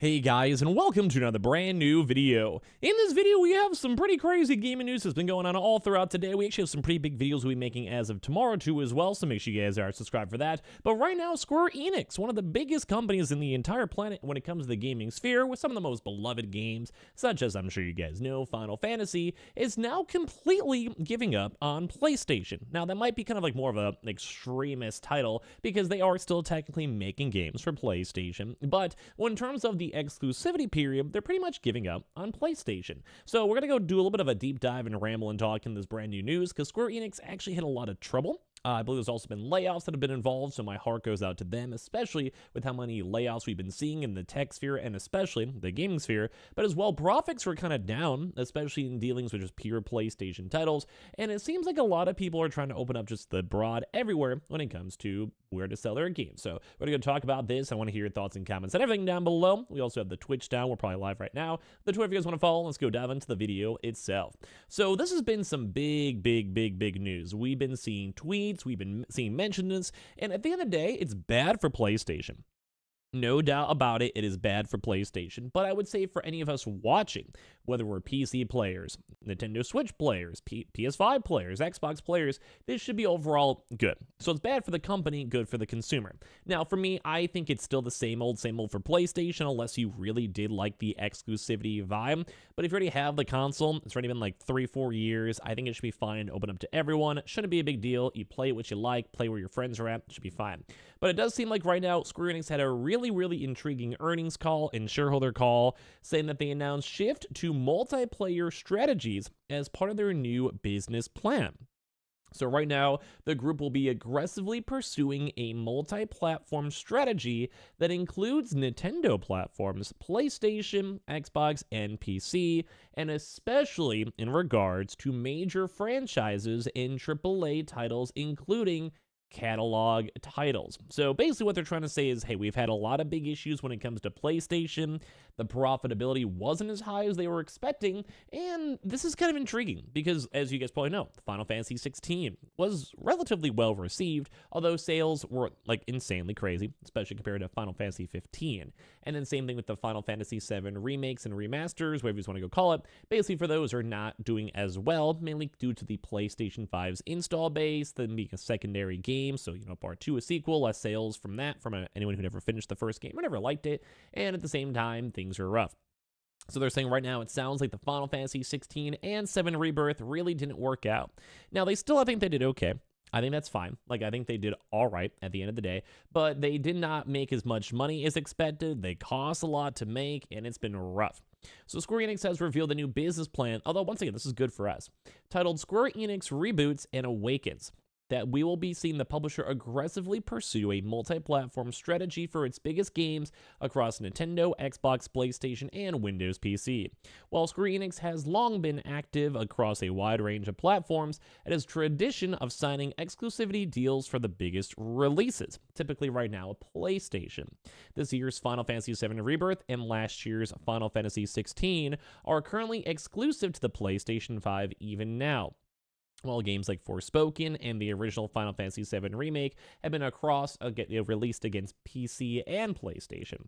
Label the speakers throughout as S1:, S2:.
S1: Hey guys, and welcome to another brand new video. In this video, we have some pretty crazy gaming news that's been going on all throughout today. We actually have some pretty big videos we'll be making as of tomorrow too as well, so make sure you guys are subscribed for that. But right now, Square Enix, one of the biggest companies in the entire planet when it comes to the gaming sphere, with some of the most beloved games, such as I'm sure you guys know, Final Fantasy, is now completely giving up on PlayStation. Now, that might be kind of like more of an extremist title, because they are still technically making games for PlayStation, but in terms of the exclusivity period, they're pretty much giving up on PlayStation. So we're going to go do a little bit of a deep dive and ramble and talk in this brand new news, because Square Enix actually had a lot of trouble. I believe there's also been layoffs that have been involved, so my heart goes out to them, especially with how many layoffs we've been seeing in the tech sphere and especially the gaming sphere. But as well, profits were kind of down, especially in dealings with just pure PlayStation titles, and it seems like a lot of people are trying to open up just the broad everywhere when it comes to where to sell their games. So we're going to talk about this. I want to hear your thoughts and comments and everything down below. We also have the Twitch down. We're probably live right now. The Twitter, if you guys want to follow, let's go dive into the video itself. So this has been some big news. We've been seeing tweets, we've been seeing mentions, and at the end of the day, it's bad for PlayStation. No doubt about it, it is bad for PlayStation, but I would say for any of us watching, whether we're PC players, Nintendo Switch players, PS5 players, Xbox players, this should be overall good. So it's bad for the company, good for the consumer. Now, for me, I think it's still the same old for PlayStation, unless you really did like the exclusivity vibe. But if you already have the console, it's already been like 3-4 years, I think it should be fine, open up to everyone. It shouldn't be a big deal. You play what you like, play where your friends are at, it should be fine. But it does seem like right now, Square Enix had a really intriguing earnings call and shareholder call, saying that they announced shift to multiplayer strategies as part of their new business plan. So right now, the group will be aggressively pursuing a multi-platform strategy that includes Nintendo platforms, PlayStation, Xbox, and PC, and especially in regards to major franchises in AAA titles, including catalog titles. So basically what they're trying to say is, hey, we've had a lot of big issues when it comes to PlayStation. The profitability wasn't as high as they were expecting, and this is kind of intriguing because, as you guys probably know, Final Fantasy 16 was relatively well received, although sales were like insanely crazy, especially compared to Final Fantasy 15. And then same thing with the Final Fantasy 7 remakes and remasters, whatever you want to go call it. Basically for those are not doing as well, mainly due to the PlayStation 5's install base, them being a secondary game. So, part 2 a sequel, less sales from that, from anyone who never finished the first game or never liked it. And at the same time, things are rough. So they're saying right now it sounds like the Final Fantasy 16 and 7 Rebirth really didn't work out. Now, I think they did okay. I think that's fine. I think they did all right at the end of the day, but they did not make as much money as expected. They cost a lot to make, and it's been rough. So Square Enix has revealed a new business plan, although once again, this is good for us, titled Square Enix Reboots and Awakens, that we will be seeing the publisher aggressively pursue a multi-platform strategy for its biggest games across Nintendo, Xbox, PlayStation, and Windows PC. While Square Enix has long been active across a wide range of platforms, it has a tradition of signing exclusivity deals for the biggest releases, typically right now PlayStation. This year's Final Fantasy VII Rebirth and last year's Final Fantasy XVI are currently exclusive to the PlayStation 5 even now, while games like Forspoken and the original Final Fantasy VII Remake have been released against PC and PlayStation.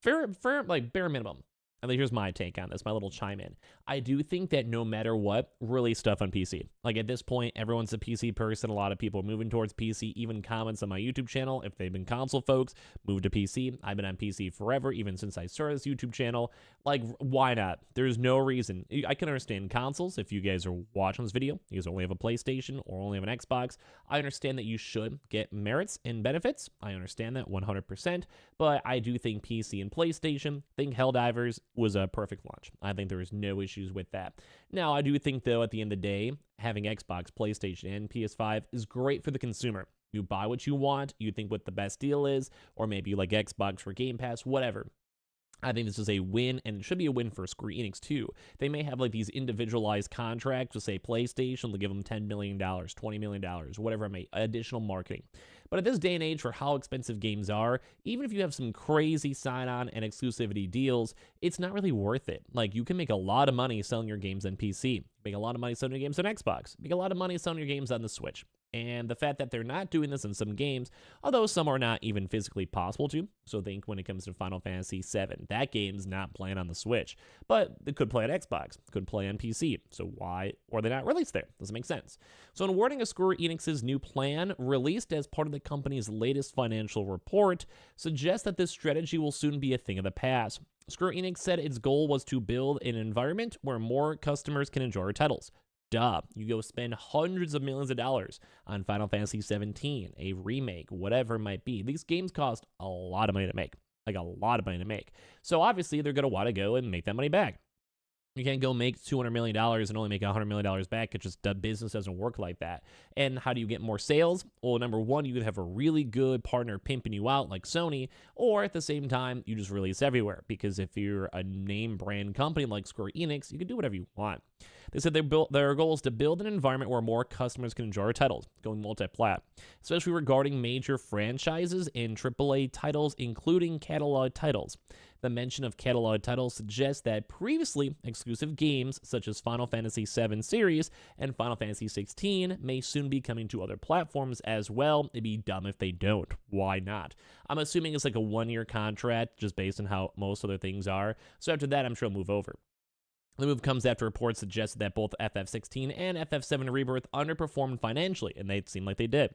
S1: Bare minimum. And here's my take on this, my little chime in. I do think that no matter what, release stuff on PC. At this point, everyone's a PC person. A lot of people are moving towards PC. Even comments on my YouTube channel, if they've been console folks, move to PC. I've been on PC forever, even since I started this YouTube channel. Why not? There's no reason. I can understand consoles. If you guys are watching this video, you guys only have a PlayStation or only have an Xbox, I understand that you should get merits and benefits. I understand that 100%, but I do think PC and PlayStation, think Helldivers was a perfect launch. I think there is no issues with that. Now, I do think, though, at the end of the day, having Xbox, PlayStation, and PS5 is great for the consumer. You buy what you want, you think what the best deal is, or maybe you like Xbox for Game Pass, whatever. I think this is a win, and it should be a win for Square Enix too. They may have these individualized contracts with, say, PlayStation, they'll give them $10 million, $20 million, whatever it may, additional marketing. But at this day and age, for how expensive games are, even if you have some crazy sign-on and exclusivity deals, it's not really worth it. You can make a lot of money selling your games on PC, make a lot of money selling your games on Xbox, make a lot of money selling your games on the Switch. And the fact that they're not doing this in some games, although some are not even physically possible to. So think when it comes to Final Fantasy VII, that game's not playing on the Switch, but it could play on Xbox, could play on PC. So why are they not released there? Doesn't make sense. So in wording of Square Enix's new plan, released as part of the company's latest financial report, suggests that this strategy will soon be a thing of the past. Square Enix said its goal was to build an environment where more customers can enjoy our titles. Duh, you go spend hundreds of millions of dollars on Final Fantasy 17, a remake, whatever it might be. These games cost a lot of money to make, like a lot of money to make. So obviously they're going to want to go and make that money back. You can't go make $200 million and only make $100 million back. It just, the business doesn't work like that. And how do you get more sales? Well, number one, you could have a really good partner pimping you out like Sony, or at the same time, you just release everywhere. Because if you're a name brand company like Square Enix, you can do whatever you want. They said their goal is to build an environment where more customers can enjoy our titles, going multi-plat, especially regarding major franchises and AAA titles, including catalog titles. The mention of catalog titles suggests that previously exclusive games such as Final Fantasy VII series and Final Fantasy XVI may soon be coming to other platforms as well. It'd be dumb if they don't. Why not? I'm assuming it's like a one-year contract just based on how most other things are. So after that, I'm sure it'll move over. The move comes after reports suggested that both FF16 and FF7 Rebirth underperformed financially, and they seem like they did.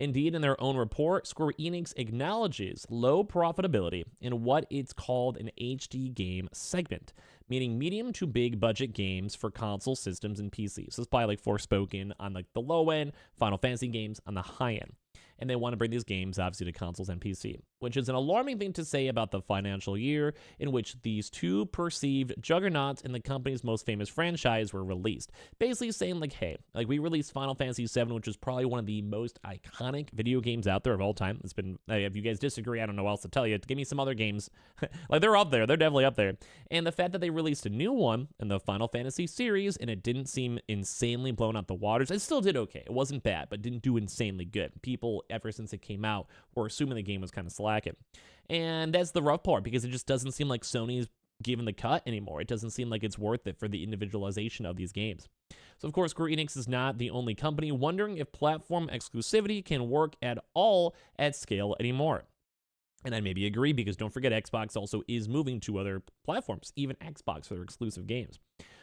S1: Indeed, in their own report, Square Enix acknowledges low profitability in what it's called an HD game segment, meaning medium to big budget games for console systems and PCs. So it's probably like Forspoken on like the low end, Final Fantasy games on the high end. And they want to bring these games obviously to consoles and PC, which is an alarming thing to say about the financial year in which these two perceived juggernauts in the company's most famous franchise were released. Basically saying like, hey, like we released Final Fantasy VII, which is probably one of the most iconic video games out there of all time. It's been, if you guys disagree, I don't know what else to tell you. Give me some other games. Like they're up there. They're definitely up there. And the fact that they released a new one in the Final Fantasy series and it didn't seem insanely blown out the waters. It still did okay. It wasn't bad, but didn't do insanely good. People, ever since it came out, were assuming the game was kind of slacking. And that's the rough part because it just doesn't seem like Sony's given the cut anymore. It doesn't seem like it's worth it for the individualization of these games. So of course, Square Enix is not the only company wondering if platform exclusivity can work at all at scale anymore. And I maybe agree because don't forget Xbox also is moving to other platforms, even Xbox for their exclusive games.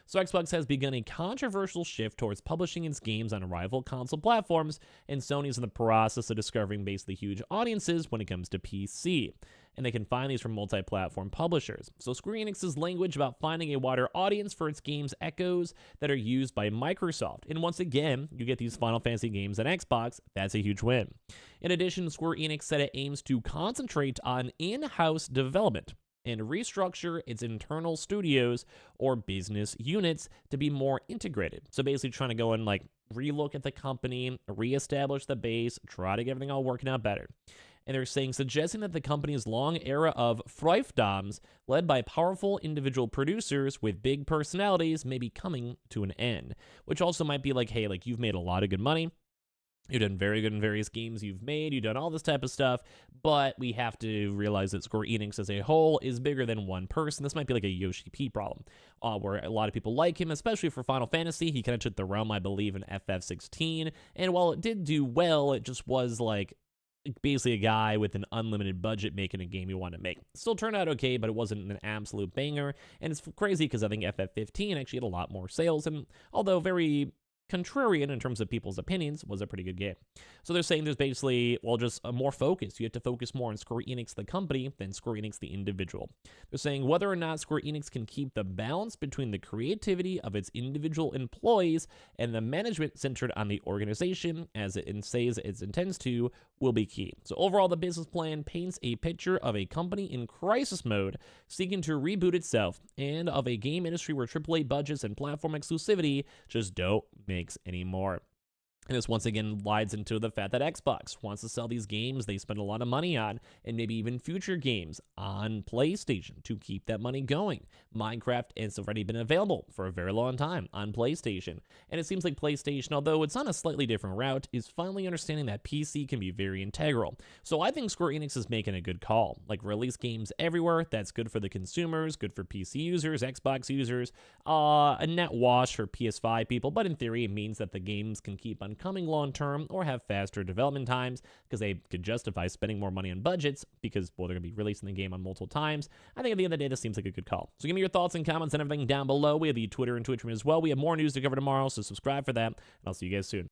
S1: So Xbox has begun a controversial shift towards publishing its games on rival console platforms, and Sony's in the process of discovering basically huge audiences when it comes to PC. And they can find these from multi-platform publishers. So Square Enix's language about finding a wider audience for its games echoes that are used by Microsoft. And once again, you get these Final Fantasy games on Xbox. That's a huge win. In addition, Square Enix said it aims to concentrate on in-house development and restructure its internal studios or business units to be more integrated. So basically trying to go and like relook at the company, reestablish the base, try to get everything all working out better. And they're suggesting that the company's long era of fiefdoms, led by powerful individual producers with big personalities, may be coming to an end. Which also might be like, hey, like you've made a lot of good money. You've done very good in various games you've made. You've done all this type of stuff. But we have to realize that Square Enix as a whole is bigger than one person. This might be like a Yoshi P problem, where a lot of people like him, especially for Final Fantasy. He kind of took the realm, I believe, in FF16. And while it did do well, it just was like basically a guy with an unlimited budget making a game you want to make. Still turned out okay, but it wasn't an absolute banger. And it's crazy because I think FF15 actually had a lot more sales. And although very contrarian in terms of people's opinions, was a pretty good game. So they're saying there's basically, well, just a more focus. You have to focus more on Square Enix, the company, than Square Enix, the individual. They're saying whether or not Square Enix can keep the balance between the creativity of its individual employees and the management centered on the organization, as it says it intends to, will be key. So overall, the business plan paints a picture of a company in crisis mode, seeking to reboot itself, and of a game industry where AAA budgets and platform exclusivity just don't make anymore. And this once again lies into the fact that Xbox wants to sell these games they spend a lot of money on, and maybe even future games on PlayStation to keep that money going. Minecraft has already been available for a very long time on PlayStation, and it seems like PlayStation, although it's on a slightly different route, is finally understanding that PC can be very integral. So I think Square Enix is making a good call. Like, release games everywhere. That's good for the consumers, good for PC users, Xbox users, a net wash for PS5 people, but in theory it means that the games can keep on coming long term or have faster development times because they could justify spending more money on budgets because, well, they're going to be releasing the game on multiple times. I think at the end of the day, this seems like a good call. So give me your thoughts and comments and everything down below. We have the Twitter and Twitch room as well. We have more news to cover tomorrow, so subscribe for that, and I'll see you guys soon.